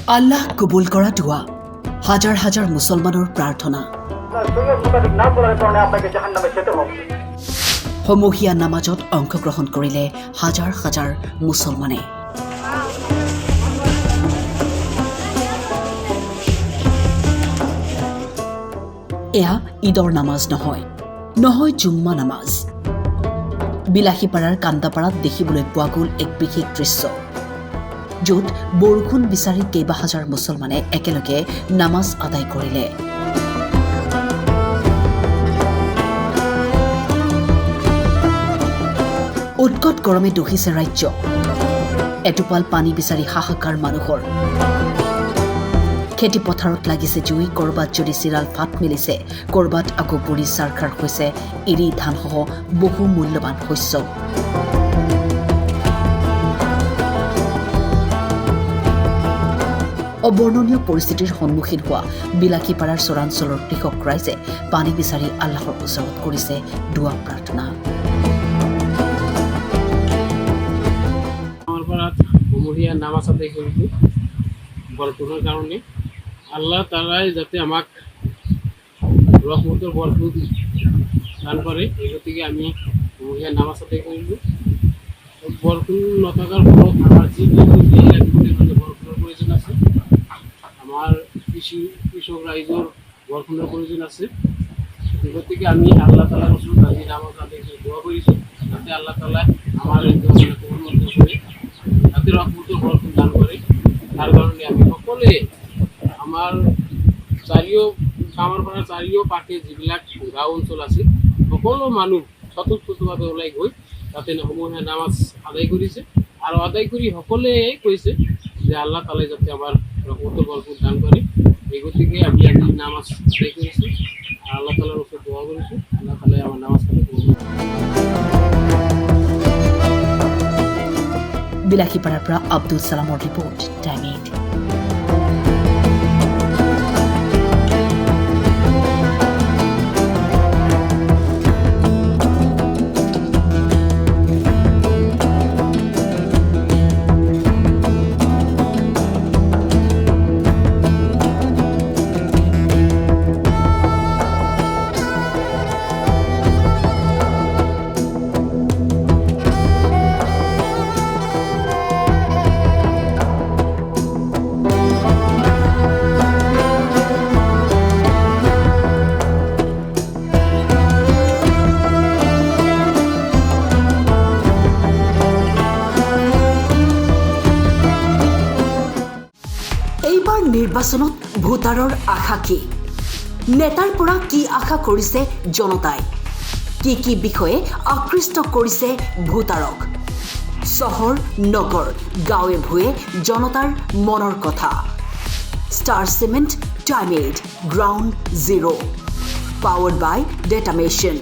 আল্লাহ কবুল কৰা দোৱা, হাজাৰ হাজাৰ মুছলমানৰ প্ৰাৰ্থনা, সমূহীয়া নামাজত অংশগ্ৰহণ কৰিলে হাজাৰ হাজাৰ মুছলমানে। এয়া ঈদৰ নামাজ নহয় জুম্মা নামাজ। বিলাসীপাৰাৰ কান্দাপাৰাত দেখিবলৈ পোৱা গ'ল এক বিশেষ দৃশ্য, য'ত বৰষুণ বিচাৰি কেইবা হাজাৰ মুছলমানে একেলগে নামাজ আদায় কৰিলে। উৎকট গৰমে দহিছে ৰাজ্য, এটোপাল পানী বিচাৰি হাহাকাৰ মানুহৰ। খেতি পথাৰত লাগিছে জুই, কৰবাত যদি চিৰাল ফাট মেলিছে, কৰবাত আকৌ পুৰি চাৰখাৰ হৈছে এৰি ধানসহ বহু মূল্যৱান শস্য। অবৰ্ণনীয় পৰিস্থিতিৰ সন্মুখীন হোৱা বিলাসীপাৰাৰ চৰাঞ্চলৰ কৃষক ৰাইজে পানী বিচাৰি আল্লাহৰ ওচৰত কৰিছে দোৱা প্ৰাৰ্থনা। সমূহীয়া নামাজ আদায় কৰিছোঁ বৰষুণৰ কাৰণে। আল্লাহ তাআলাই যাতে আমাক ৰহমতৰ বৰষুণ দান কৰে, এই গতিকে আমি সমূহীয়া নামাজ আদায় কৰিলোঁ। বৰষুণ নথকাৰ ফলত আমাৰ যি বৰষুণৰ প্ৰয়োজন আছে, আমাৰ কৃষক ৰাইজৰ বৰষুণৰ প্ৰয়োজন আছে। এই গতিকে আমি আল্লাহ তাআলাৰ ওচৰত আজি নামাজ আদায় কৰি দোৱা কৰিছোঁ, যাতে আল্লাহ তাআলাই আমাৰ এই কৰে, যাতে ৰহমতেৰ বৰকত দান কৰে। তাৰ কাৰণে আমি সকলে আমাৰ কামাৰপাৰাৰ চাৰিওপাশে যিবিলাক গাঁও অঞ্চল আছে, সকলো মানুহ স্বতঃস্ফূৰ্তভাৱে ওলাই গৈ তাতে সমূহীয়া নামাজ আদায় কৰিছে, আৰু আদায় কৰি সকলোৱে কৈছে যে আল্লাহ তাআলাই যাতে আমাৰ ৰহমতেৰ বৰকত দান কৰে। এই গতিকে আমি আজি নামাজ আদায় কৰিছোঁ, আল্লাহ তাআলাৰ ওচৰত দোয়া কৰিছোঁ, আল্লাহ তাআলাই আমাৰ নামাজ আদায় কৰিব। বিলাসীপাৰাৰ পৰা আব্দুল ছালামৰ ৰিপৰ্ট, টাইম 8। এইবাৰ নিৰ্বাচনত ভোটাৰৰ আশা কি? নেতাৰ পৰা কি আশা কৰিছে জনতাই? কি বিষয়ে আকৃষ্ট কৰিছে ভোটাৰক? চহৰ নগৰ গাঁৱে ভূঞে জনতাৰ মনৰ কথা। Star cement, time 8, ground zero', powered by data machine.